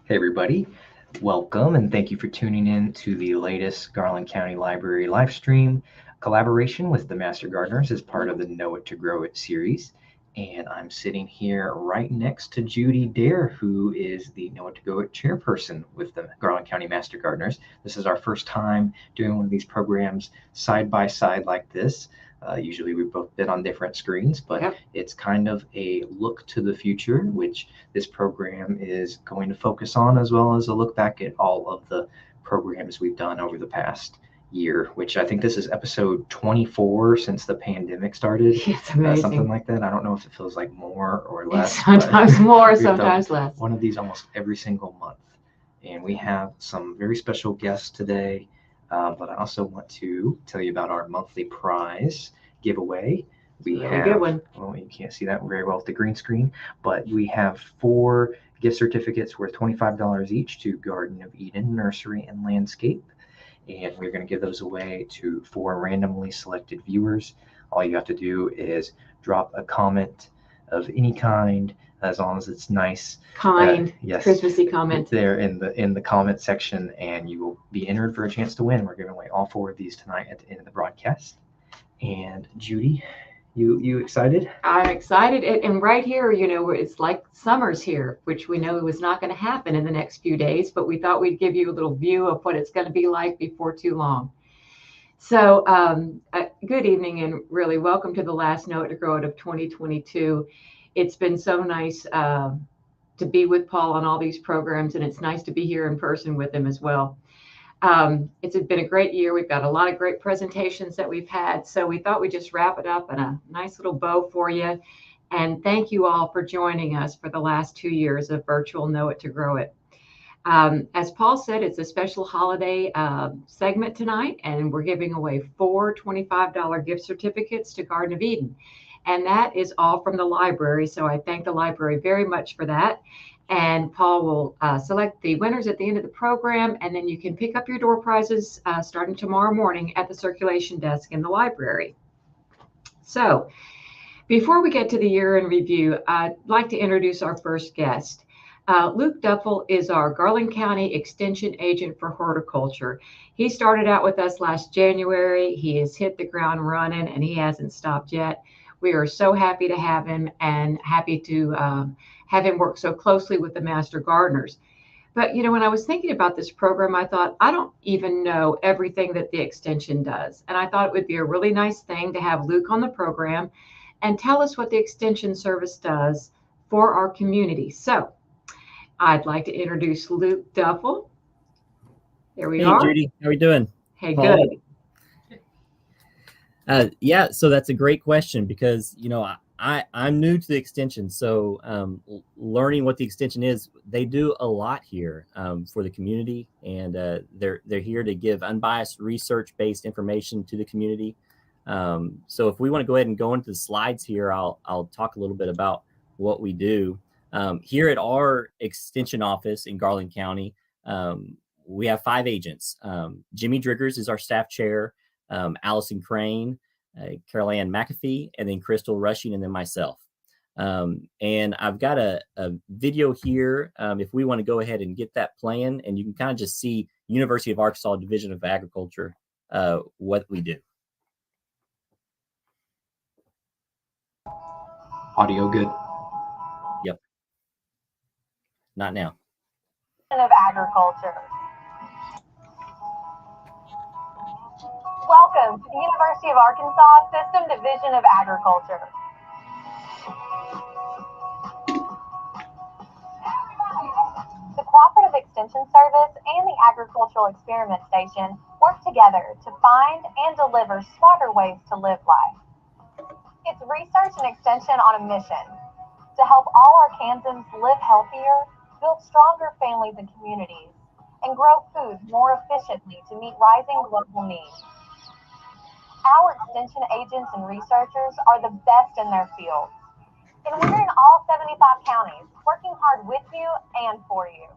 Hey everybody, welcome and thank you for tuning in to the latest Garland County Library live stream collaboration with the Master Gardeners as part of the Know It to Grow It series. And I'm sitting here right next to Judy Dare, who is the Know It to Grow It chairperson with the Garland County Master Gardeners. This is our first time doing one of these programs side by side like this. Usually we've both been on different screens, but It's kind of a look to the future, which this program is going to focus on, as well as a look back at all of the programs we've done over the past year, which I think this is episode 24 since the pandemic started. It's amazing. Something like that. I don't know if it feels like more or less. Sometimes more, sometimes less. One of these almost every single month. And we have some very special guests today. But I also want to tell you about our monthly prize giveaway. We have a good one. Well, you can't see that very well with the green screen, but we have 4 gift certificates worth $25 each to Garden of Eden Nursery and Landscape. And we're going to give those away to 4 randomly selected viewers. All you have to do is drop a comment of any kind, as long as it's nice, yes, Christmassy comment there in the comment section, and you will be entered for a chance to win. We're giving away all 4 of these tonight at the end of the broadcast. And Judy, you excited? I'm excited, and right here, it's like summer's here, which we know was not going to happen in the next few days, but we thought we'd give you a little view of what it's going to be like before too long. So good evening, and really welcome to the last Know It to Grow It of 2022. It's been so nice to be with Paul on all these programs, and it's nice to be here in person with him as well. It's been a great year. We've got a lot of great presentations that we've had, so we thought we'd just wrap it up in a nice little bow for you. And thank you all for joining us for the last 2 years of virtual Know It to Grow It. As Paul said, it's a special holiday segment tonight, and we're giving away 4 $25 gift certificates to Garden of Eden. And that is all from the library. So I thank the library very much for that. And Paul will select the winners at the end of the program. And then you can pick up your door prizes starting tomorrow morning at the circulation desk in the library. So before we get to the year in review, I'd like to introduce our first guest. Luke Duffle is our Garland County Extension Agent for Horticulture. He started out with us last January. He has hit the ground running, and he hasn't stopped yet. We are so happy to have him, and happy to have him work so closely with the Master Gardeners. But, when I was thinking about this program, I thought, I don't even know everything that the Extension does. And I thought it would be a really nice thing to have Luke on the program and tell us what the Extension Service does for our community. So I'd like to introduce Luke Duffle. There we are. Hey, Judy, how are you doing? Hey, Paul? Good. Yeah, so that's a great question, because, I'm new to the Extension. So learning what the Extension is, they do a lot here for the community, and they're here to give unbiased research-based information to the community. So if we want to go ahead and go into the slides here, I'll talk a little bit about what we do. Here at our Extension office in Garland County, we have 5 agents. Jimmy Driggers is our staff chair, Allison Crane, Carol Ann McAfee, and then Crystal Rushing, and then myself. And I've got a video here if we want to go ahead and get that playing, and you can kind of just see University of Arkansas Division of Agriculture, what we do. Audio good? Yep. Not now. Of Agriculture. Welcome to the University of Arkansas System Division of Agriculture. The Cooperative Extension Service and the Agricultural Experiment Station work together to find and deliver smarter ways to live life. It's research and extension on a mission to help all Arkansans live healthier, build stronger families and communities, and grow food more efficiently to meet rising global needs. Our extension agents and researchers are the best in their fields, and we're in all 75 counties, working hard with you and for you.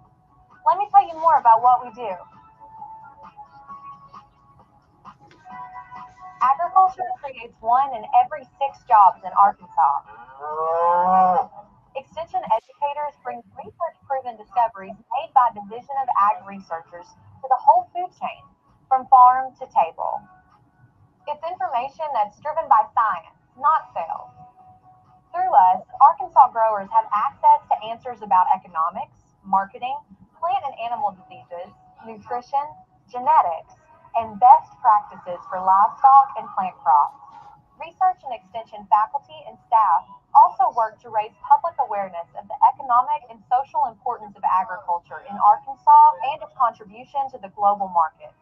Let me tell you more about what we do. Agriculture creates 1 in every 6 jobs in Arkansas. Extension educators bring research-proven discoveries discoveries made by Division of Ag researchers to the whole food chain, from farm to table. It's information that's driven by science, not sales. Through us, Arkansas growers have access to answers about economics, marketing, plant and animal diseases, nutrition, genetics, and best practices for livestock and plant crops. Research and extension faculty and staff also work to raise public awareness of the economic and social importance of agriculture in Arkansas and its contribution to the global market.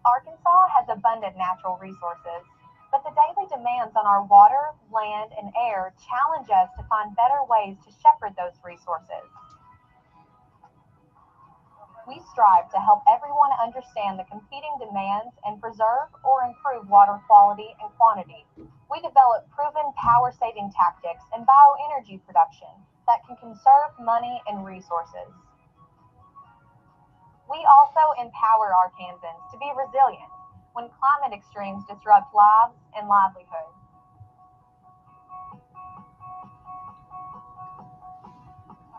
Arkansas has abundant natural resources, but the daily demands on our water, land, and air challenge us to find better ways to shepherd those resources. We strive to help everyone understand the competing demands and preserve or improve water quality and quantity. We develop proven power-saving tactics and bioenergy production that can conserve money and resources. We also empower Arkansans to be resilient when climate extremes disrupt lives and livelihoods.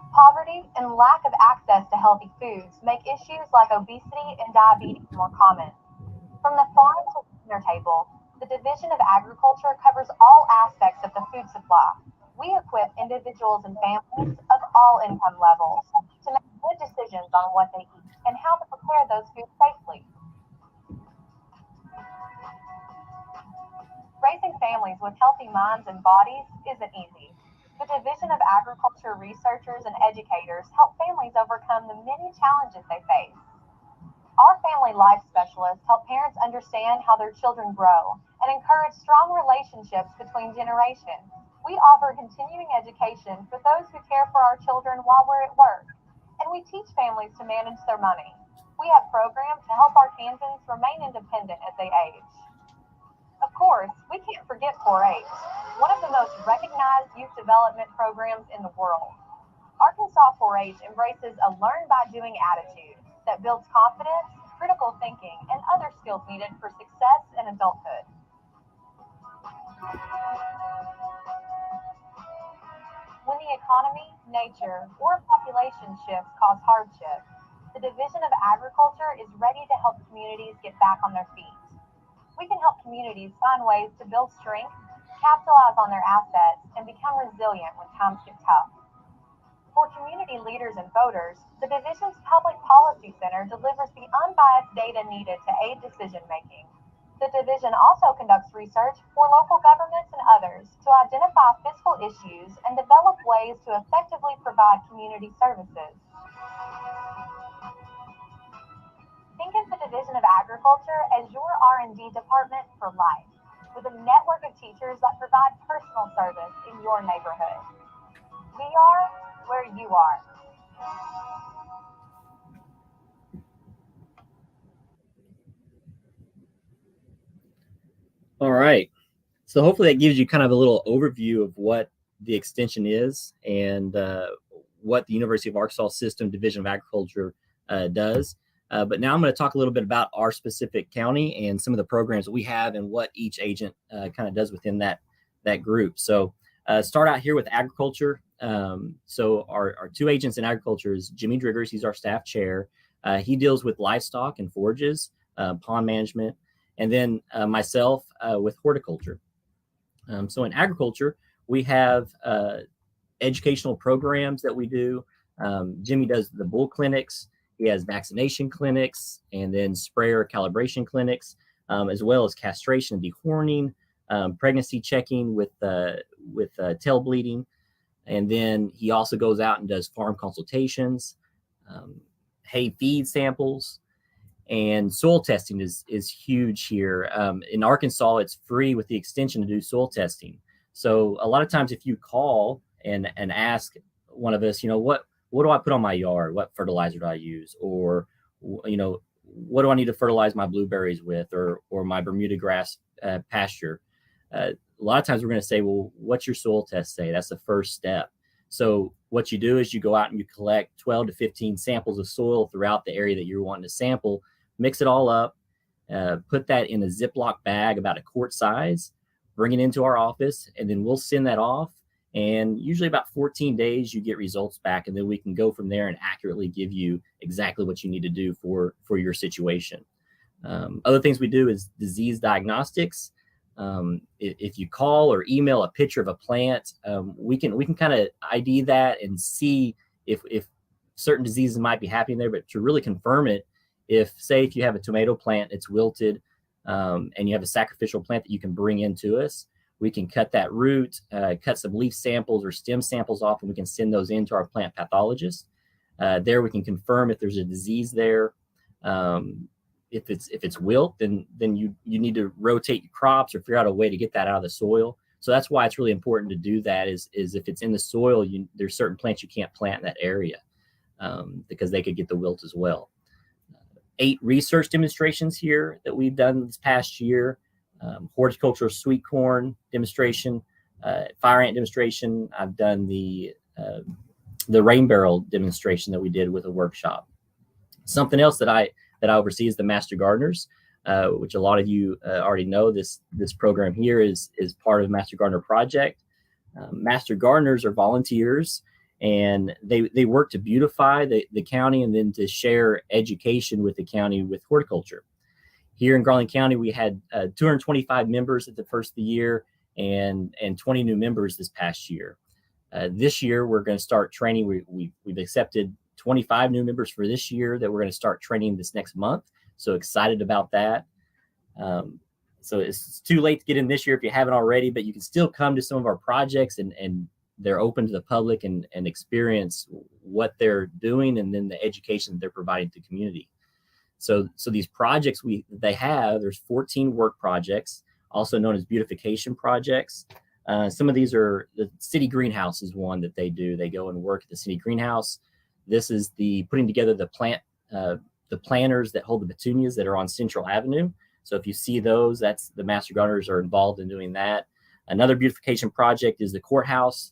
Poverty and lack of access to healthy foods make issues like obesity and diabetes more common. From the farm to the dinner table, the Division of Agriculture covers all aspects of the food supply. We equip individuals and families of all income levels to make good decisions on what they eat and how to prepare those foods safely. Raising families with healthy minds and bodies isn't easy. The Division of Agriculture researchers and educators help families overcome the many challenges they face. Our family life specialists help parents understand how their children grow and encourage strong relationships between generations. We offer continuing education for those who care for our children while we're at work, and we teach families to manage their money. We have programs to help Arkansans remain independent as they age. Of course, we can't forget 4-H, one of the most recognized youth development programs in the world. Arkansas 4-H embraces a learn-by-doing attitude that builds confidence, critical thinking, and other skills needed for success in adulthood. When the economy, nature, or population shifts cause hardship, the Division of Agriculture is ready to help communities get back on their feet. We can help communities find ways to build strength, capitalize on their assets, and become resilient when times get tough. For community leaders and voters, the Division's Public Policy Center delivers the unbiased data needed to aid decision-making. The Division also conducts research for local governments and others to identify fiscal issues and develop ways to effectively provide community services. Think of the Division of Agriculture as your R&D department for life, with a network of teachers that provide personal service in your neighborhood. We are where you are. All right. So hopefully that gives you kind of a little overview of what the extension is and what the University of Arkansas System Division of Agriculture does. But now I'm going to talk a little bit about our specific county and some of the programs that we have and what each agent kind of does within that group. So start out here with agriculture. So our two agents in agriculture is Jimmy Driggers. He's our staff chair. He deals with livestock and forages, pond management, and then myself with horticulture. So in agriculture, we have educational programs that we do. Jimmy does the bull clinics. He has vaccination clinics and then sprayer calibration clinics, as well as castration and dehorning, pregnancy checking with tail bleeding. And then he also goes out and does farm consultations, hay feed samples, and soil testing is huge here. In Arkansas, it's free with the extension to do soil testing. So a lot of times if you call and ask one of us, what do I put on my yard? What fertilizer do I use? Or, what do I need to fertilize my blueberries with or my Bermuda grass pasture? A lot of times we're going to say, well, what's your soil test say? That's the first step. So what you do is you go out and you collect 12 to 15 samples of soil throughout the area that you're wanting to sample, mix it all up, put that in a Ziploc bag about a quart size, bring it into our office, and then we'll send that off. And usually about 14 days, you get results back, and then we can go from there and accurately give you exactly what you need to do for your situation. Other things we do is disease diagnostics. If you call or email a picture of a plant, we can kind of ID that and see if certain diseases might be happening there. But to really confirm it, if you have a tomato plant, it's wilted, and you have a sacrificial plant that you can bring into us, we can cut that root, cut some leaf samples or stem samples off, and we can send those into our plant pathologist. There we can confirm if there's a disease there. If it's wilt, then you need to rotate your crops or figure out a way to get that out of the soil. So that's why it's really important to do that. Is if it's in the soil, there's certain plants you can't plant in that area because they could get the wilt as well. 8 research demonstrations here that we've done this past year. Horticultural sweet corn demonstration, fire ant demonstration. I've done the rain barrel demonstration that we did with a workshop. Something else that I oversee is the Master Gardeners, which a lot of you already know. This program here is part of the Master Gardener project. Master Gardeners are volunteers, and they work to beautify the county and then to share education with the county with horticulture. Here in Garland County, we had 225 members at the first of the year and 20 new members this past year. This year, we're going to start training. We've accepted 25 new members for this year that we're going to start training this next month. So excited about that. So it's too late to get in this year if you haven't already, but you can still come to some of our projects and they're open to the public and experience what they're doing and then the education that they're providing to the community. So these projects there's 14 work projects, also known as beautification projects. Some of these are the city greenhouse is one that they do. They go and work at the city greenhouse. This is the putting together the planters that hold the petunias that are on Central Avenue. So if you see those, that's the Master Gardeners are involved in doing that. Another beautification project is the courthouse,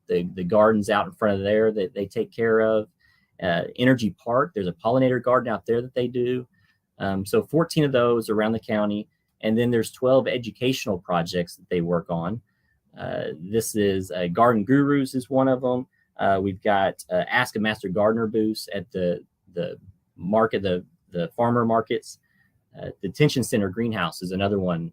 the gardens out in front of there that they take care of. Energy Park, there's a pollinator garden out there that they do. So 14 of those around the county. And then there's 12 educational projects that they work on. This is Garden Gurus is one of them. We've got Ask a Master Gardener booths at the market, the farmer markets. Detention Center Greenhouse is another one.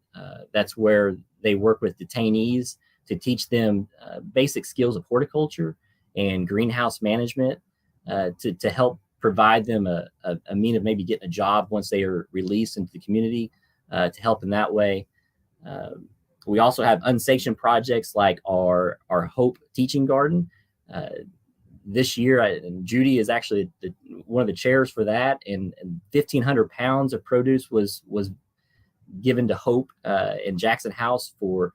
That's where they work with detainees to teach them basic skills of horticulture and greenhouse management to help provide them a mean of maybe getting a job once they are released into the community to help in that way. We also have unsanctioned projects like our Hope Teaching Garden. This year, Judy is actually one of the chairs for that, and 1,500 pounds of produce was given to Hope and Jackson House for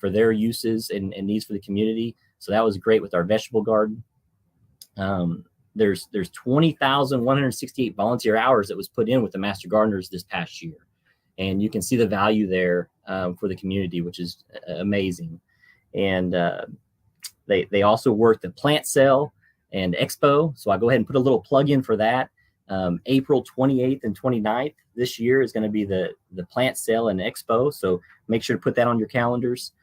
their uses and needs for the community. So that was great with our vegetable garden. There's 20,168 volunteer hours that was put in with the Master Gardeners this past year, and you can see the value there for the community, which is amazing. And they also work the plant sale and expo. So I'll go ahead and put a little plug in for that. April 28th and 29th this year is going to be the plant sale and expo. So make sure to put that on your calendars.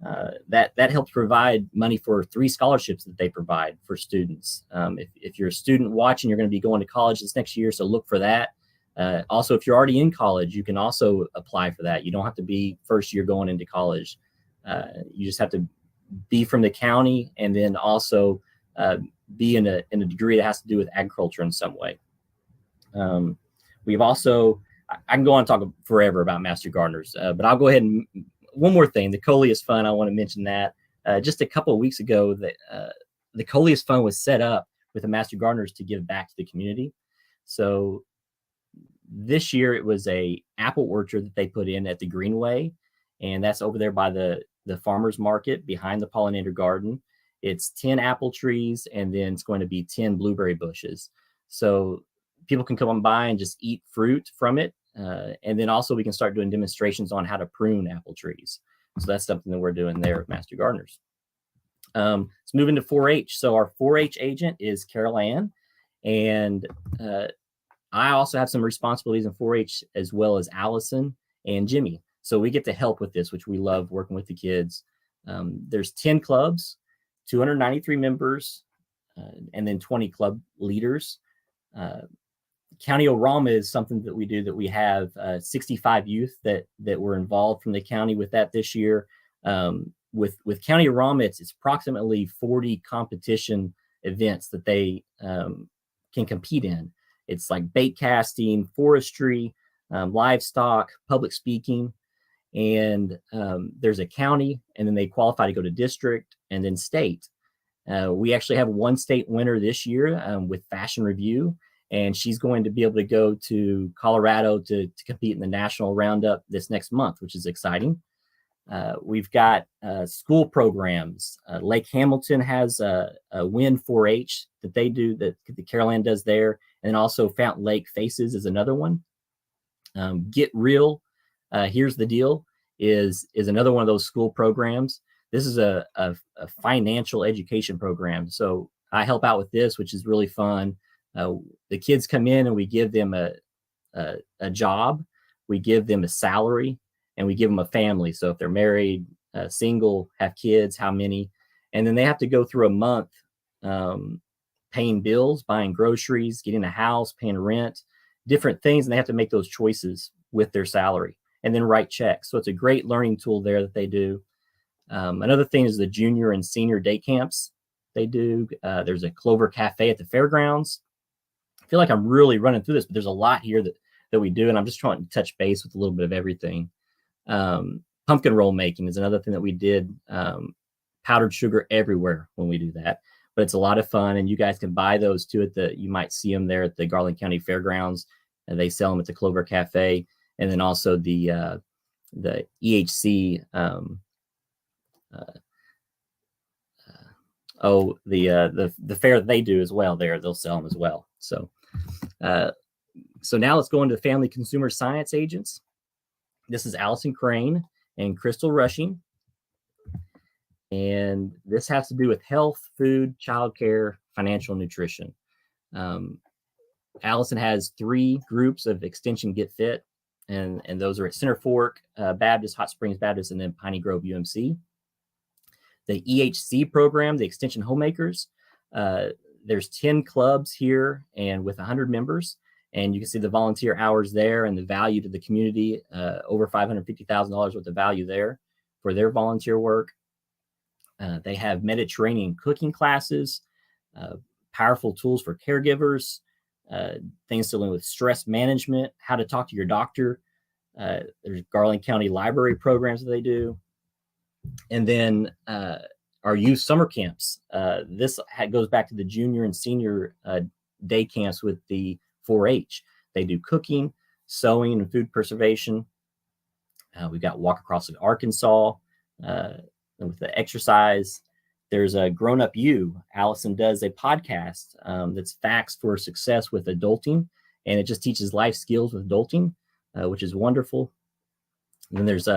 That helps provide money for 3 scholarships that they provide for students. If you're a student watching, you're going to be going to college this next year, so look for that. Also, if you're already in college, you can also apply for that. You don't have to be first year going into college. You just have to be from the county and then also be in a degree that has to do with agriculture in some way. We've also, I can go on and talk forever about Master Gardeners, but I'll go ahead and one more thing, the Coleus Fund, I want to mention that. Just a couple of weeks ago, the Coleus Fund was set up with the Master Gardeners to give back to the community. So this year it was a apple orchard that they put in at the Greenway, and that's over there by the farmer's market behind the pollinator garden. It's 10 apple trees, and then it's going to be 10 blueberry bushes. So people can come on by and just eat fruit from it. And then also we can start doing demonstrations on how to prune apple trees. So that's something that we're doing there at Master Gardeners. Let's move into 4-H. So our 4-H agent is Carol Ann. And I also have some responsibilities in 4-H as well as Allison and Jimmy. So we get to help with this, which we love working with the kids. There's 10 clubs, 293 members, and then 20 club leaders. County Orama is something that we do, that we have 65 youth that were involved from the county with that this year. With County Orama, it's approximately 40 competition events that they can compete in. It's like bait casting, forestry, livestock, public speaking, and there's a county, and then they qualify to go to district and then state. We actually have one state winner this year with Fashion Review, and she's going to be able to go to Colorado to compete in the national roundup this next month, which is exciting. We've got school programs. Lake Hamilton has a Win 4-H that they do, that the Caroline does there, and also Fountain Lake Faces is another one. Get Real, Here's the Deal is another one of those school programs. This is a financial education program, so I help out with this, which is really fun. The kids come in and we give them a job, we give them a salary, and we give them a family. So if they're married, single, have kids, how many, and then they have to go through a month paying bills, buying groceries, getting a house, paying rent, different things, and they have to make those choices with their salary and then write checks. So it's a great learning tool there that they do. Another thing is the junior and senior day camps they do. There's a Clover Cafe at the fairgrounds. I feel like I'm really running through this, but there's a lot here that we do, and I'm just trying to touch base with a little bit of everything. Pumpkin roll making is another thing that we did. Powdered sugar everywhere when we do that, but it's a lot of fun, and you guys can buy those too you might see them there at the Garland County Fairgrounds, and they sell them at the Clover Cafe, and then also the EHC. The fair that they do as well there, they'll sell them as well. So now let's go into family consumer science agents. This is Allison Crane and Crystal Rushing. And this has to do with health, food, childcare, financial nutrition. Allison has 3 groups of Extension Get Fit, and those are at Center Fork Baptist, Hot Springs Baptist, and then Piney Grove UMC. The EHC program, the Extension Homemakers, there's 10 clubs here and with 100 members, and you can see the volunteer hours there and the value to the community, over $550,000 worth of value there for their volunteer work. They have Mediterranean cooking classes, powerful tools for caregivers, things dealing with stress management, how to talk to your doctor. There's Garland County Library programs that they do. And then our youth summer camps. This goes back to the junior and senior day camps with the 4-H. They do cooking, sewing, and food preservation. We've got Walk Across Arkansas with the exercise. There's a Grown Up You. Allison does a podcast that's Facts for Success with Adulting, and it just teaches life skills with adulting, which is wonderful. And then there's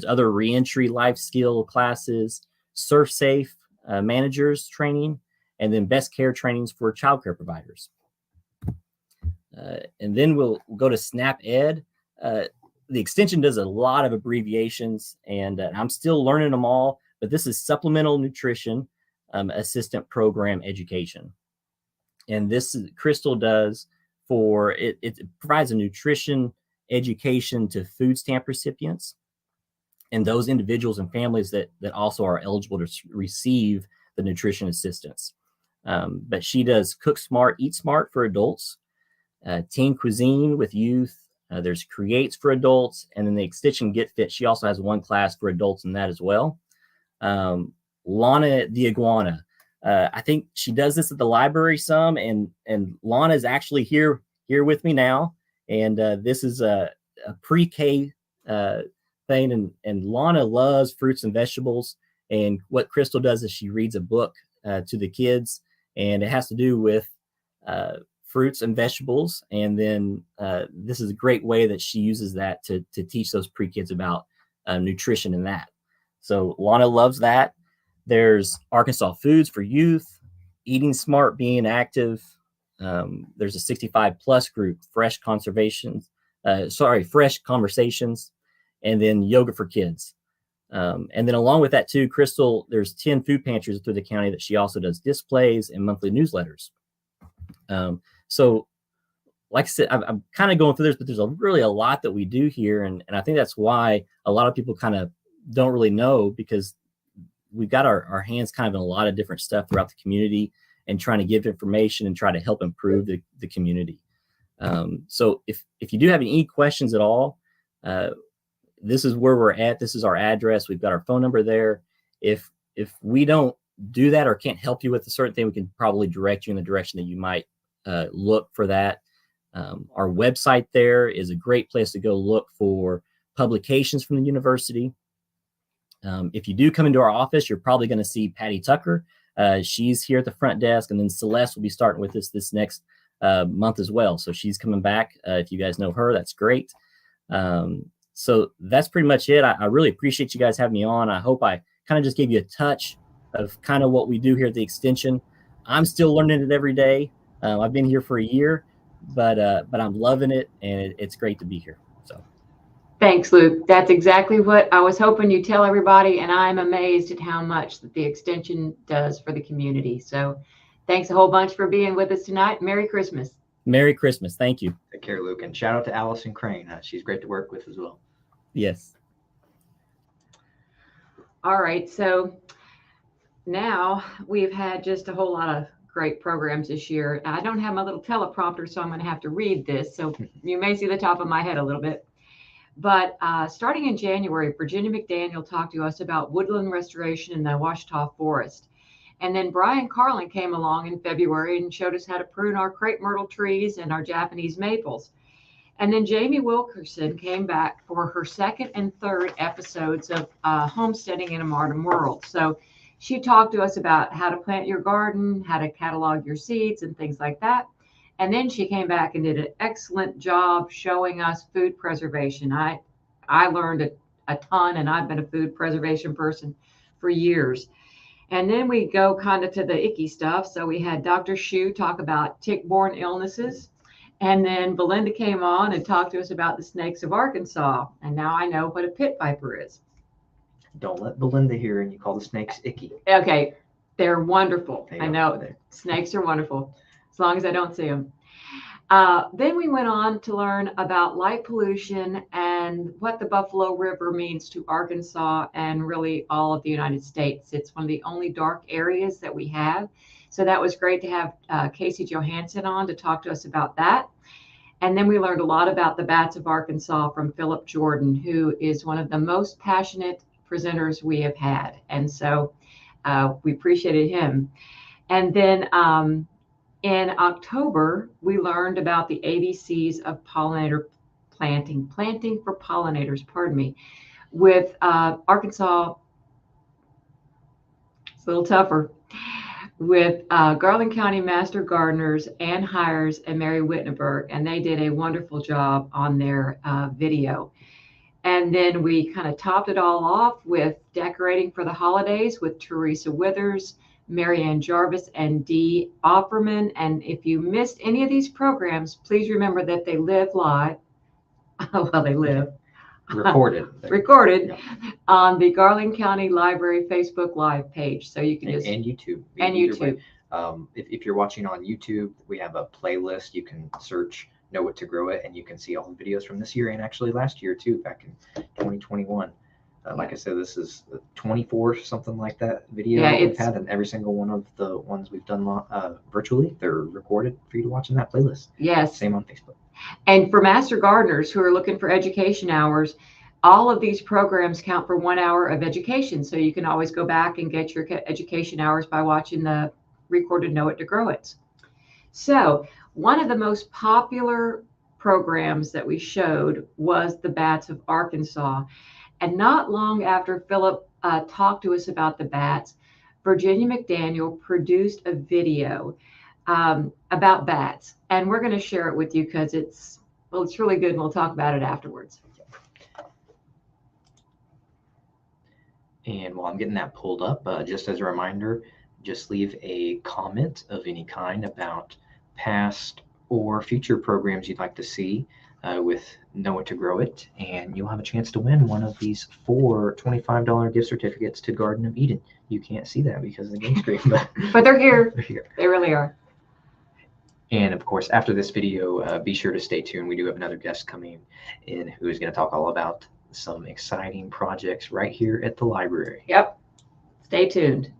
other reentry life skill classes, Surf Safe managers training, and then best care trainings for childcare providers. And then we'll go to SNAP Ed. The extension does a lot of abbreviations, and I'm still learning them all, but this is Supplemental Nutrition Assistant Program Education. And this Crystal does for it provides a nutrition education to food stamp recipients and those individuals and families that also are eligible to receive the nutrition assistance. But she does Cook Smart, Eat Smart for adults, Teen Cuisine with youth. There's Creates for adults, and then the Extension Get Fit. She also has one class for adults in that as well. Lana the Iguana. I think she does this at the library some, and Lana is actually here with me now. And this is a pre-K thing, and Lana loves fruits and vegetables. And what Crystal does is she reads a book to the kids, and it has to do with fruits and vegetables. And then this is a great way that she uses that to teach those pre-kids about nutrition and that. So Lana loves that. There's Arkansas Foods for Youth, Eating Smart, Being Active. There's a 65 plus group, Fresh Conversations, and then Yoga for Kids. And then along with that too, Crystal, there's 10 food pantries through the county that she also does displays and monthly newsletters. So like I said, I'm kind of going through this, but there's really a lot that we do here. And I think that's why a lot of people kind of don't really know, because we've got our hands kind of in a lot of different stuff throughout the community and trying to give information and try to help improve the community. So if you do have any questions at all, this is where we're at. This is our address. We've got our phone number there. If we don't do that or can't help you with a certain thing, we can probably direct you in the direction that you might look for that. Our website there is a great place to go look for publications from the university. If you do come into our office, you're probably going to see Patty Tucker. She's here at the front desk, and then Celeste will be starting with us this next month as well. So she's coming back. If you guys know her, that's great. So that's pretty much it. I really appreciate you guys having me on. I hope I kind of just gave you a touch of kind of what we do here at the Extension. I'm still learning it every day. I've been here for a year, but I'm loving it, and it's great to be here. So. Thanks, Luke. That's exactly what I was hoping you'd tell everybody, and I'm amazed at how much that the Extension does for the community. So thanks a whole bunch for being with us tonight. Merry Christmas. Merry Christmas. Thank you. Take care, Luke. And shout out to Allison Crane. She's great to work with as well. Yes. All right. So now we've had just a whole lot of great programs this year. I don't have my little teleprompter, so I'm going to have to read this. So you may see the top of my head a little bit. But starting in January, Virginia McDaniel talked to us about woodland restoration in the Ouachita Forest. And then Brian Carlin came along in February and showed us how to prune our crepe myrtle trees and our Japanese maples. And then Jamie Wilkerson came back for her second and third episodes of Homesteading in a Modern World. So she talked to us about how to plant your garden, how to catalog your seeds and things like that. And then she came back and did an excellent job showing us food preservation. I learned a ton, and I've been a food preservation person for years. And then we go kind of to the icky stuff. So we had Dr. Shu talk about tick-borne illnesses. And then Belinda came on and talked to us about the snakes of Arkansas. And now I know what a pit viper is. Don't let Belinda hear and you call the snakes icky. Okay, they're wonderful. I know snakes are wonderful, as long as I don't see them. Then we went on to learn about light pollution and what the Buffalo River means to Arkansas and really all of the United States. It's one of the only dark areas that we have. So that was great to have Casey Johansson on to talk to us about that. And then we learned a lot about the bats of Arkansas from Philip Jordan, who is one of the most passionate presenters we have had. And so we appreciated him. And then in October, we learned about the ABCs of pollinator planting for pollinators, pardon me, with Arkansas. It's a little tougher. With Garland County Master Gardeners, Ann Hires and Mary Wittenberg, and they did a wonderful job on their video. And then we kind of topped it all off with decorating for the holidays with Teresa Withers, Marianne Jarvis, and Dee Offerman. And if you missed any of these programs, please remember that they live live. Well, they live. Recorded Yeah. On the Garland County Library Facebook Live page. So you can just... And YouTube. And YouTube. If you're watching on YouTube, we have a playlist. You can search Know What to Grow It, and you can see all the videos from this year and actually last year too, back in 2021. Like I said, this is 24, something like that video that we've had, and every single one of the ones we've done virtually, they're recorded for you to watch in that playlist. Yes. Same on Facebook. And for Master Gardeners who are looking for education hours, all of these programs count for 1 hour of education. So you can always go back and get your education hours by watching the recorded Know It to Grow It. So one of the most popular programs that we showed was the bats of Arkansas. And not long after Philip talked to us about the bats, Virginia McDaniel produced a video about bats. And we're going to share it with you because it's really good, and we'll talk about it afterwards. And while I'm getting that pulled up, just as a reminder, just leave a comment of any kind about past or future programs you'd like to see. with Know It to Grow It, and you'll have a chance to win one of these 4 $25 gift certificates to Garden of Eden. You can't see that because of the game screen, but they're here. They're here. They really are. And of course, after this video, be sure to stay tuned. We do have another guest coming in who is going to talk all about some exciting projects right here at the library. Yep. Stay tuned.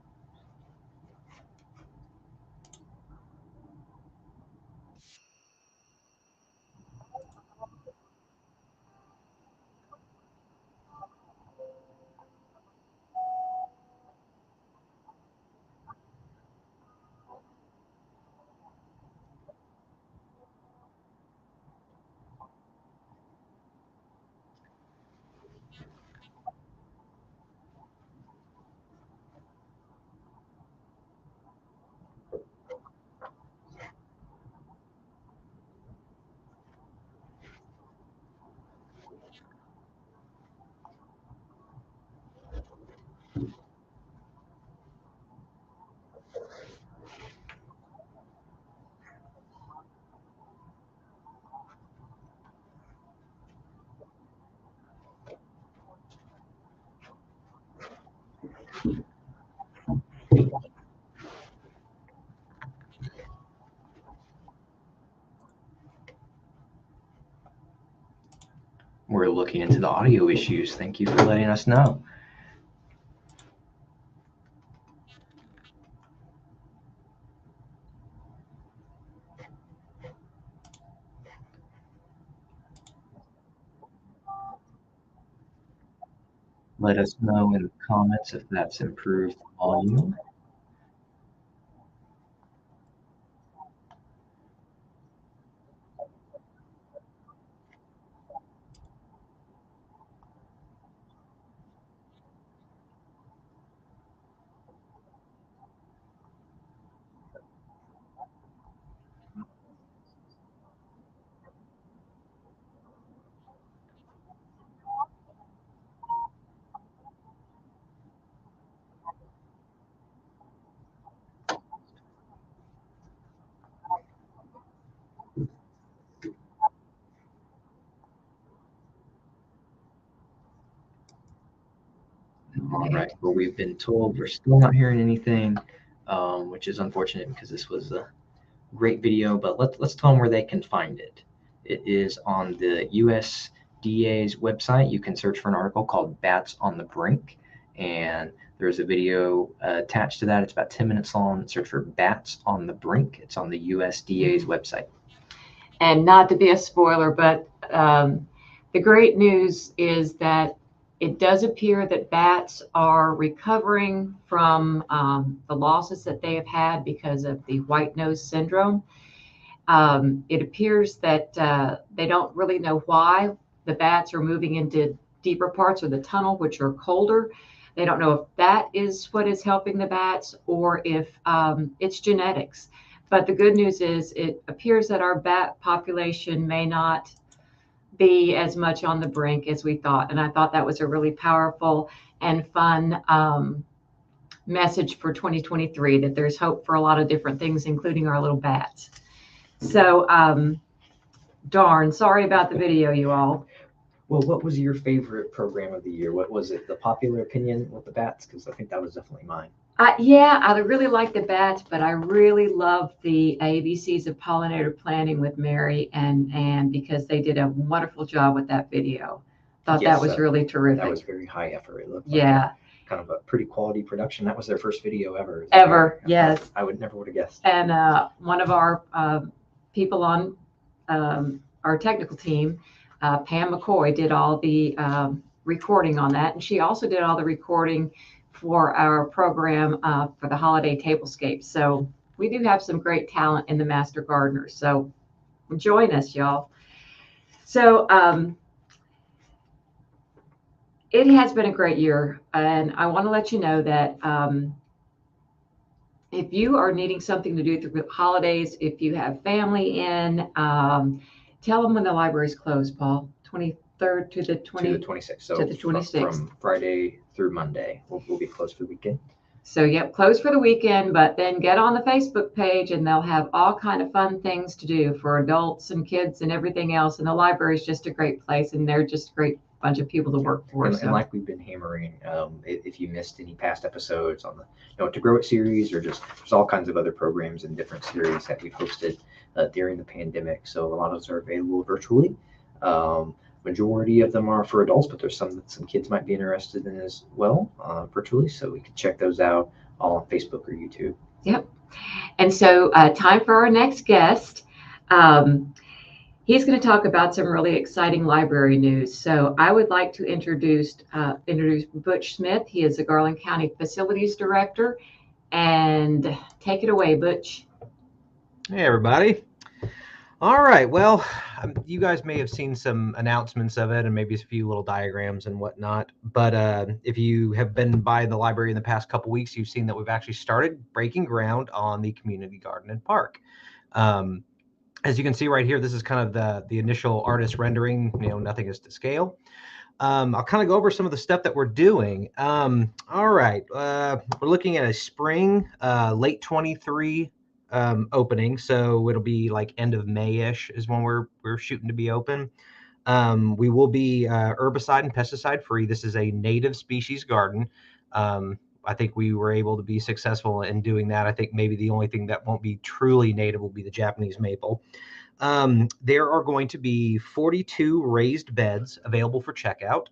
We're looking into the audio issues. Thank you for letting us know. Let us know in the comments if that's improved volume. All right, well, we've been told we're still not hearing anything, which is unfortunate because this was a great video, but let's tell them where they can find it. It is on the USDA's website. You can search for an article called Bats on the Brink, and there's a video attached to that. It's about 10 minutes long. Search for Bats on the Brink. It's on the USDA's website. And not to be a spoiler, but the great news is that it does appear that bats are recovering from the losses that they have had because of the white nose syndrome. It appears that they don't really know why the bats are moving into deeper parts of the tunnel, which are colder. They don't know if that is what is helping the bats or if it's genetics. But the good news is it appears that our bat population may not be as much on the brink as we thought. And I thought that was a really powerful and fun message for 2023, that there's hope for a lot of different things, including our little bats. So, darn, sorry about the video, you all. Well, what was your favorite program of the year? What was it? The popular opinion with the bats? Because I think that was definitely mine. Yeah, I really like the bats, but I really love the ABCs of pollinator planting with Mary and Ann, because they did a wonderful job with that video. Thought Yes, that was really terrific. That was very high effort. It looked Yeah. like kind of a pretty quality production. That was their first video ever. Ever, yes. I would never would have guessed. And one of our people on our technical team, Pam McCoy, did all the recording on that. And she also did all the recording for our program for the holiday tablescape. So we do have some great talent in the Master Gardeners. So join us, y'all. So it has been a great year. And I want to let you know that if you are needing something to do through the holidays, if you have family in, tell them when the library is closed, Paul. 23rd to the 26th. So to the 26th. From Friday through Monday, we'll be closed for the weekend. So, yep, closed for the weekend, but then get on the Facebook page and they'll have all kind of fun things to do for adults and kids and everything else. And the library is just a great place, and they're just a great bunch of people to work for. And like we've been hammering, if you missed any past episodes on the Know What to Grow It series, or just there's all kinds of other programs and different series that we've hosted during the pandemic. So a lot of those are available virtually. Majority of them are for adults, but there's some that some kids might be interested in as well virtually. So we can check those out all on Facebook or YouTube. Yep. And so time for our next guest. He's going to talk about some really exciting library news. So I would like to introduce Butch Smith. He is the Garland County Facilities Director. And take it away, Butch. Hey, everybody. All right. Well, you guys may have seen some announcements of it and maybe a few little diagrams and whatnot. But if you have been by the library in the past couple weeks, you've seen that we've actually started breaking ground on the community garden and park. As you can see right here, this is kind of the initial artist rendering. Nothing is to scale. I'll kind of go over some of the stuff that we're doing. All right. We're looking at a spring, late 23 opening, so it'll be like end of May-ish is when we're shooting to be open. We will be herbicide and pesticide free. This is a native species garden. I think we were able to be successful in doing that. I think maybe the only thing that won't be truly native will be the Japanese maple. There are going to be 42 raised beds available for checkout.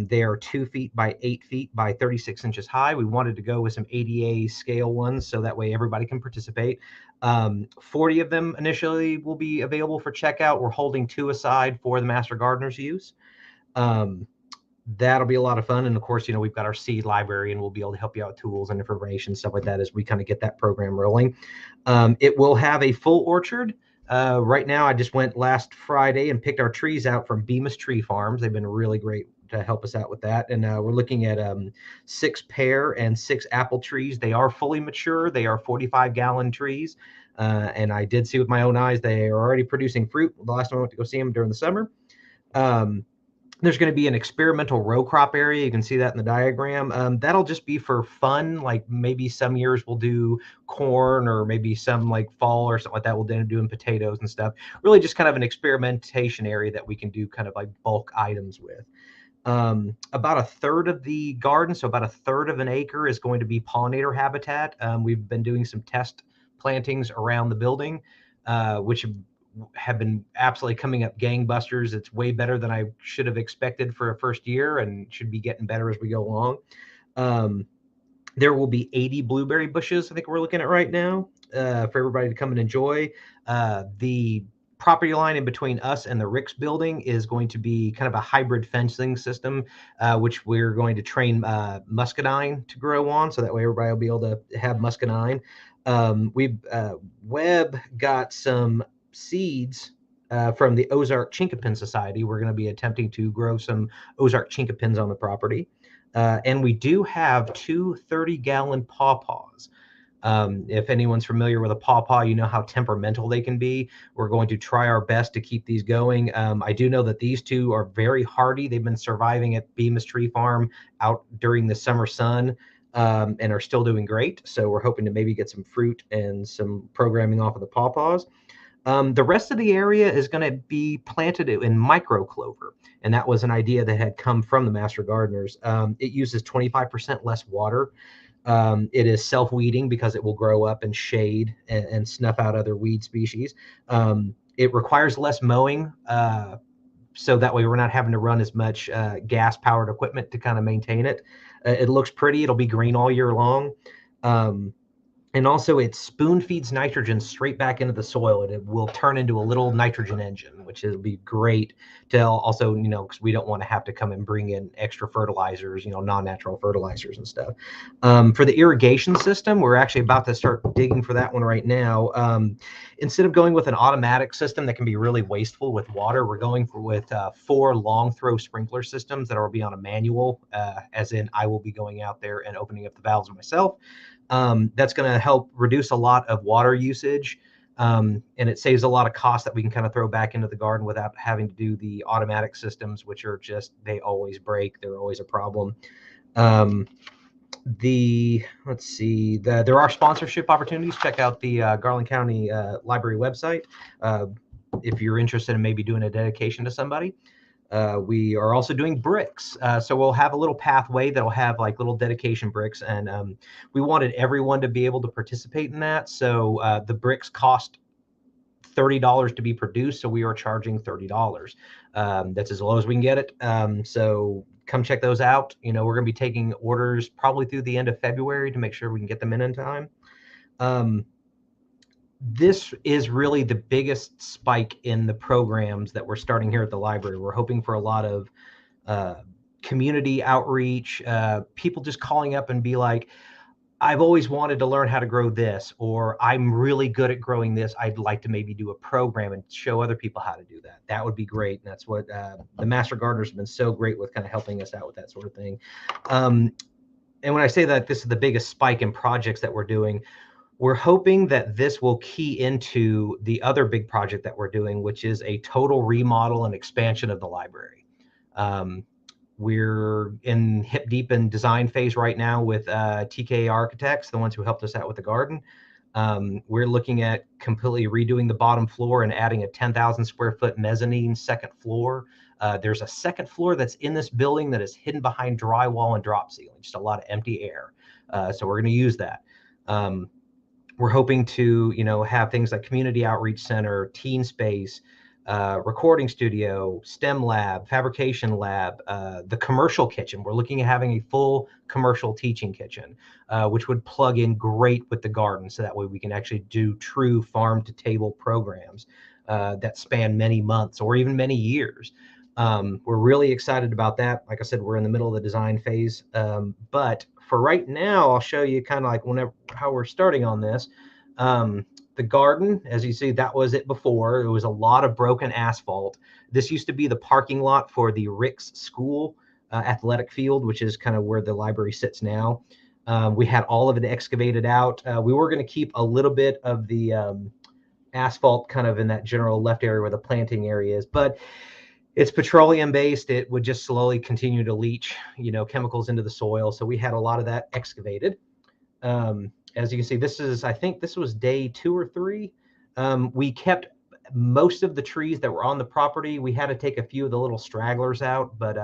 They are 2 feet by 8 feet by 36 inches high. We wanted to go with some ADA scale ones so that way everybody can participate. 40 of them initially will be available for checkout. We're holding 2 aside for the Master Gardeners use. That'll be a lot of fun. And of course, we've got our seed library and we'll be able to help you out with tools and information, stuff like that as we kind of get that program rolling. It will have a full orchard. Right now, I just went last Friday and picked our trees out from Bemis Tree Farms. They've been really great to help us out with that. And we're looking at 6 pear and 6 apple trees. They are fully mature. They are 45-gallon trees. And I did see with my own eyes, they are already producing fruit. The last time I went to go see them during the summer. There's going to be an experimental row crop area. You can see that in the diagram. That'll just be for fun. Like maybe some years we'll do corn, or maybe some like fall or something like that. We'll end up doing potatoes and stuff. Really just kind of an experimentation area that we can do kind of like bulk items with. About a third of the garden, so about a third of an acre, is going to be pollinator habitat. We've been doing some test plantings around the building, which have been absolutely coming up gangbusters. It's way better than I should have expected for a first year, and should be getting better as we go along. There will be 80 blueberry bushes, I think we're looking at right now, for everybody to come and enjoy. The property line in between us and the Rick's building is going to be kind of a hybrid fencing system, which we're going to train muscadine to grow on, so that way everybody will be able to have muscadine. Webb got some seeds from the Ozark Chinkapin Society. We're going to be attempting to grow some Ozark Chinkapins on the property. And we do have 2 30-gallon pawpaws. If anyone's familiar with a pawpaw, you know how temperamental they can be. We're going to try our best to keep these going. I do know that these 2 are very hardy. They've been surviving at Bemis Tree Farm out during the summer sun, and are still doing great. So we're hoping to maybe get some fruit and some programming off of the pawpaws. The rest of the area is going to be planted in micro clover, and that was an idea that had come from the Master Gardeners. It uses 25% less water. It is self-weeding because it will grow up and shade and snuff out other weed species. It requires less mowing, so that way we're not having to run as much gas-powered equipment to kind of maintain it. It looks pretty. It'll be green all year long. And also it spoon feeds nitrogen straight back into the soil, and it will turn into a little nitrogen engine, which will be great to also, because we don't want to have to come and bring in extra fertilizers, non-natural fertilizers and stuff. For the irrigation system, we're actually about to start digging for that one right now. Instead of going with an automatic system that can be really wasteful with water, we're going with 4 long throw sprinkler systems that will be on a manual, as in I will be going out there and opening up the valves myself. That's going to help reduce a lot of water usage, and it saves a lot of cost that we can kind of throw back into the garden without having to do the automatic systems, which are just, they always break. They're always a problem. let's see, there are sponsorship opportunities. Check out the Garland County Library website if you're interested in maybe doing a dedication to somebody. We are also doing bricks. So we'll have a little pathway that'll have like little dedication bricks. And we wanted everyone to be able to participate in that. So the bricks cost $30 to be produced. So we are charging $30. That's as low as we can get it. So come check those out. We're going to be taking orders probably through the end of February to make sure we can get them in time. This is really the biggest spike in the programs that we're starting here at the library. We're hoping for a lot of community outreach, people just calling up and be like, I've always wanted to learn how to grow this, or I'm really good at growing this. I'd like to maybe do a program and show other people how to do that. That would be great. And that's what the Master Gardeners have been so great with, kind of helping us out with that sort of thing. And when I say that this is the biggest spike in projects that we're doing, we're hoping that this will key into the other big project that we're doing, which is a total remodel and expansion of the library. We're in hip deep in design phase right now with TK Architects, the ones who helped us out with the garden. We're looking at completely redoing the bottom floor and adding a 10,000 square foot mezzanine second floor. There's a second floor that's in this building that is hidden behind drywall and drop ceiling, just a lot of empty air. So we're going to use that. We're hoping to, have things like community outreach center, teen space, recording studio, STEM lab, fabrication lab, the commercial kitchen. We're looking at having a full commercial teaching kitchen, which would plug in great with the garden. So that way we can actually do true farm to table programs that span many months or even many years. We're really excited about that. Like I said, we're in the middle of the design phase. But for right now, I'll show you kind of like how we're starting on this. The garden, as you see, that was it before. It was a lot of broken asphalt. This used to be the parking lot for the Ricks School athletic field, which is kind of where the library sits now. We had all of it excavated out. We were going to keep a little bit of the asphalt kind of in that general left area where the planting area is, but it's petroleum based. It would just slowly continue to leach, chemicals into the soil. So we had a lot of that excavated. As you can see, I think this was day 2 or 3. We kept most of the trees that were on the property. We had to take a few of the little stragglers out, but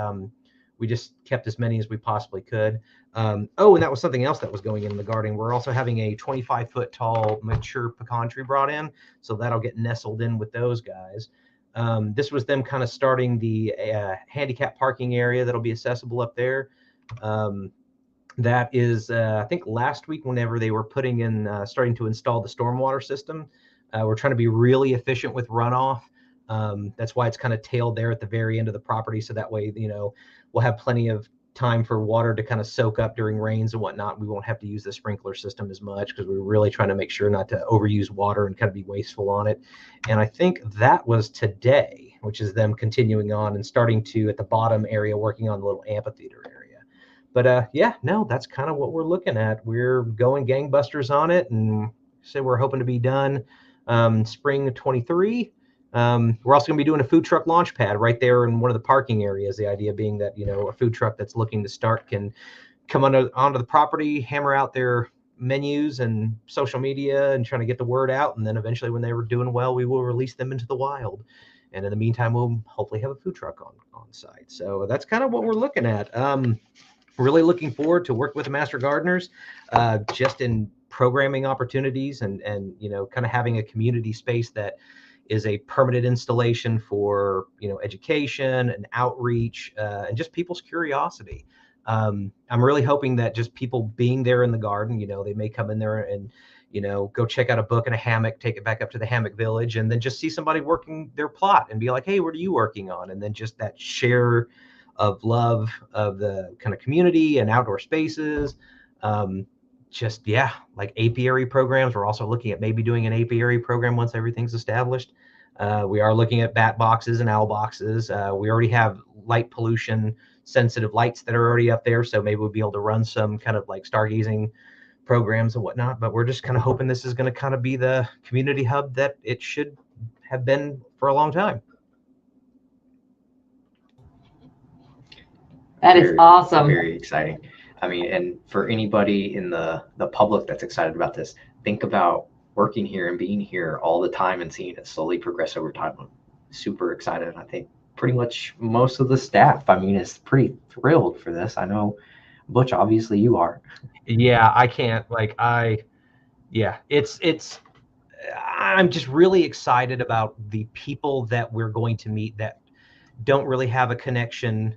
we just kept as many as we possibly could. And that was something else that was going in the garden. We're also having a 25-foot tall mature pecan tree brought in, so that'll get nestled in with those guys. This was them kind of starting the handicap parking area that'll be accessible up there. That is, I think last week, whenever they were starting to install the stormwater system, we're trying to be really efficient with runoff. That's why it's kind of tailed there at the very end of the property. So that way, we'll have plenty of time for water to kind of soak up during rains and whatnot. We won't have to use the sprinkler system as much because we're really trying to make sure not to overuse water and kind of be wasteful on it. And I think that was today, which is them continuing on and starting to, at the bottom area, working on the little amphitheater area. But that's kind of what we're looking at. We're going gangbusters on it, and so we're hoping to be done spring of 23. We're also going to be doing a food truck launch pad right there in one of the parking areas. The idea being that, a food truck that's looking to start can come onto the property, hammer out their menus and social media and trying to get the word out. And then eventually when they were doing well, we will release them into the wild. And in the meantime, we'll hopefully have a food truck on site. So that's kind of what we're looking at. Really looking forward to work with the Master Gardeners, just in programming opportunities and kind of having a community space that is a permanent installation for, education and outreach and just people's curiosity. I'm really hoping that just people being there in the garden, they may come in there and, go check out a book in a hammock, take it back up to the hammock village, and then just see somebody working their plot and be like, hey, what are you working on? And then just that share of love of the kind of community and outdoor spaces. Like apiary programs. We're also looking at maybe doing an apiary program once everything's established. We are looking at bat boxes and owl boxes. We already have light pollution sensitive lights that are already up there. So maybe we'll be able to run some kind of like stargazing programs and whatnot, but we're just kind of hoping this is going to kind of be the community hub that it should have been for a long time. That is awesome. Very exciting. I mean, and for anybody in the public that's excited about this, think about working here and being here all the time and seeing it slowly progress over time. I'm super excited. And I think pretty much most of the staff, I mean, is pretty thrilled for this. I know, Butch, obviously you are. Yeah, I can't it's I'm just really excited about the people that we're going to meet that don't really have a connection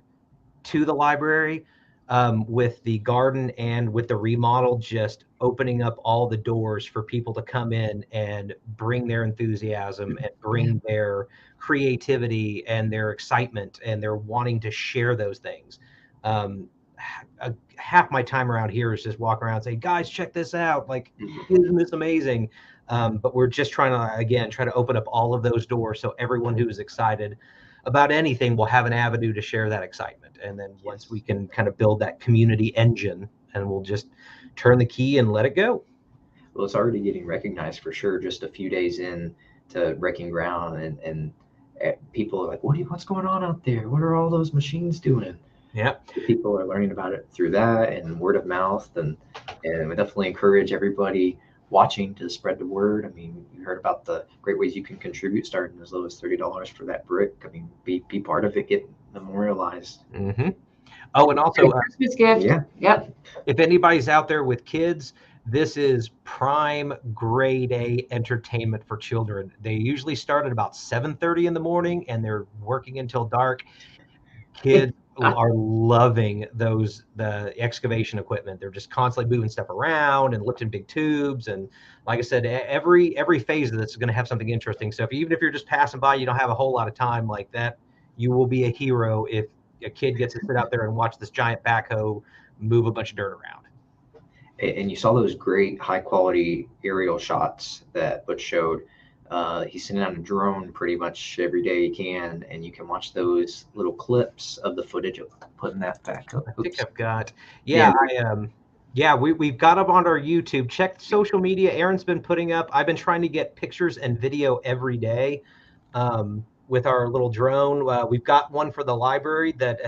to the library, with the garden and with the remodel, just opening up all the doors for people to come in and bring their enthusiasm and bring their creativity and their excitement and their wanting to share those things. Half my time around here is just walk around and say, guys, check this out. Like, isn't this amazing? But we're just trying to, again, try to open up all of those doors so everyone who is excited about anything will have an avenue to share that excitement. And then once we can kind of build that community engine, and we'll just turn the key and let it go. Well, it's already getting recognized for sure. Just a few days in to Wrecking Ground, and people are like, what's going on out there? What are all those machines doing? Yeah. People are learning about it through that and word of mouth, and we definitely encourage everybody watching to spread the word. I mean, you heard about the great ways you can contribute, starting as low as $30 for that brick. I mean, be part of it, get memorialized. Mm-hmm. Oh, and also Christmas gift. Yeah. Yep. If anybody's out there with kids, this is prime grade A entertainment for children. They usually start at about 7:30 in the morning and they're working until dark. Kids are loving the excavation equipment. They're just constantly moving stuff around and lifting big tubes. And like I said, every phase of this is going to have something interesting. So even if you're just passing by, you don't have a whole lot of time like that, you will be a hero if a kid gets to sit out there and watch this giant backhoe move a bunch of dirt around. And you saw those great high quality aerial shots that Butch showed. He's sending out a drone pretty much every day he can, and you can watch those little clips of the footage of putting that back up. I think I've got, we've got up on our YouTube. Check social media. Aaron's been putting up. I've been trying to get pictures and video every day with our little drone. We've got one for the library that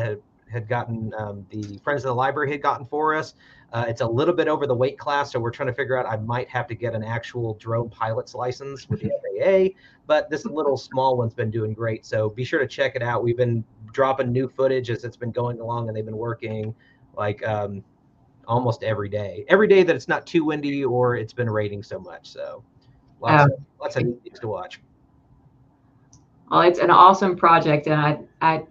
had gotten, the Friends of the Library had gotten for us. It's a little bit over the weight class, so we're trying to figure out, I might have to get an actual drone pilot's license with the FAA, but this little small one's been doing great. So be sure to check it out. We've been dropping new footage as it's been going along, and they've been working like almost every day that it's not too windy or it's been raining so much. So lots of neat things to watch. Well, it's an awesome project, and I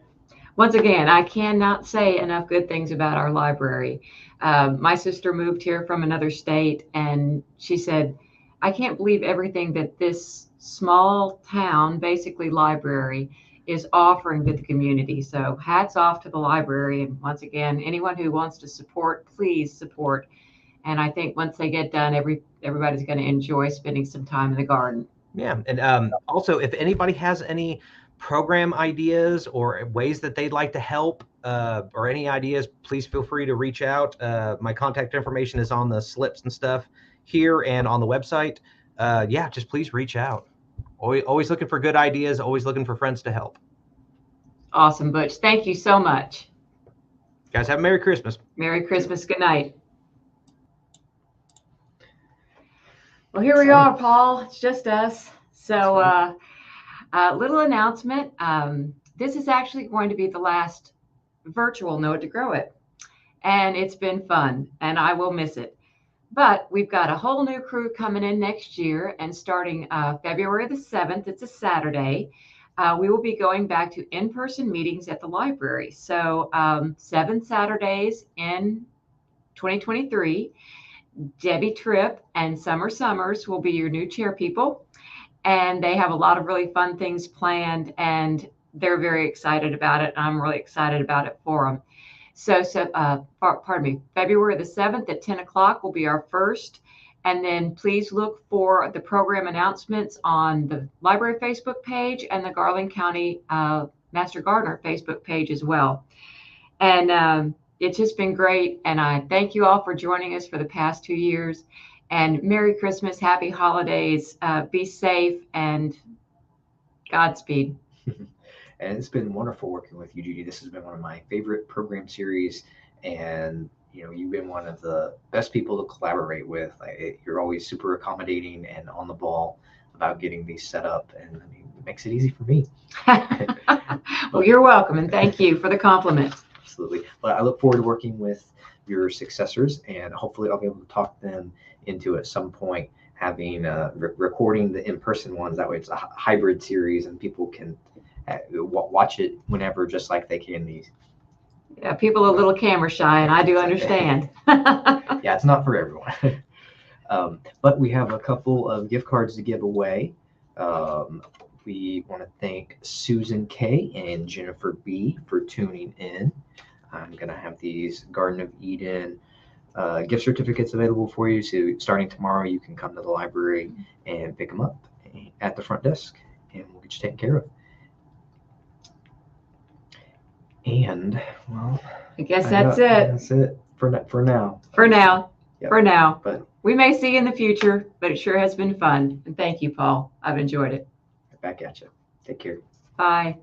once again, I cannot say enough good things about our library. My sister moved here from another state, and she said, I can't believe everything that this small town, basically library, is offering to the community. So hats off to the library. And once again, anyone who wants to support, please support. And I think once they get done, everybody's going to enjoy spending some time in the garden. Yeah. And also, if anybody has any program ideas or ways that they'd like to help, or any ideas, please feel free to reach out. My contact information is on the slips and stuff here and on the website. Just please reach out. Always looking for good ideas, always looking for friends to help. Awesome, Butch. Thank you so much. Guys, have a Merry Christmas. Merry Christmas. Good night. Well, here we are, Paul. It's just us. So little announcement. This is actually going to be the last virtual Know It to Grow It. And it's been fun, and I will miss it. But we've got a whole new crew coming in next year, and starting February the 7th, it's a Saturday, we will be going back to in-person meetings at the library. So 7 Saturdays in 2023. Debbie Tripp and Summer Summers will be your new chair people. And they have a lot of really fun things planned, and they're very excited about it. I'm really excited about it for them. So February the 7th at 10 o'clock will be our first. And then please look for the program announcements on the library Facebook page and the Garland County Master Gardener Facebook page as well. And it's just been great. And I thank you all for joining us for the past 2 years. And Merry Christmas, Happy Holidays, be safe, and Godspeed. And it's been wonderful working with you, Judy. This has been one of my favorite program series, and you've been one of the best people to collaborate with. You're always super accommodating and on the ball about getting these set up, and I mean, it makes it easy for me. Well, you're welcome, and thank you for the compliment. Absolutely. But I look forward to working with your successors, and hopefully I'll be able to talk them into at some point having recording the in-person ones. That way it's a hybrid series and people can watch it whenever, just like they can these. Yeah, people are a little camera shy, and I do understand. Yeah, it's not for everyone. But we have a couple of gift cards to give away. We want to thank Susan K and Jennifer B for tuning in. I'm going to have these Garden of Eden gift certificates available for you. So starting tomorrow, you can come to the library and pick them up at the front desk, and we'll get you taken care of. And, well, I guess that's it. That's it for now. For now. Yep. For now. But we may see you in the future, but it sure has been fun. And thank you, Paul. I've enjoyed it. back at you. Take care. Bye.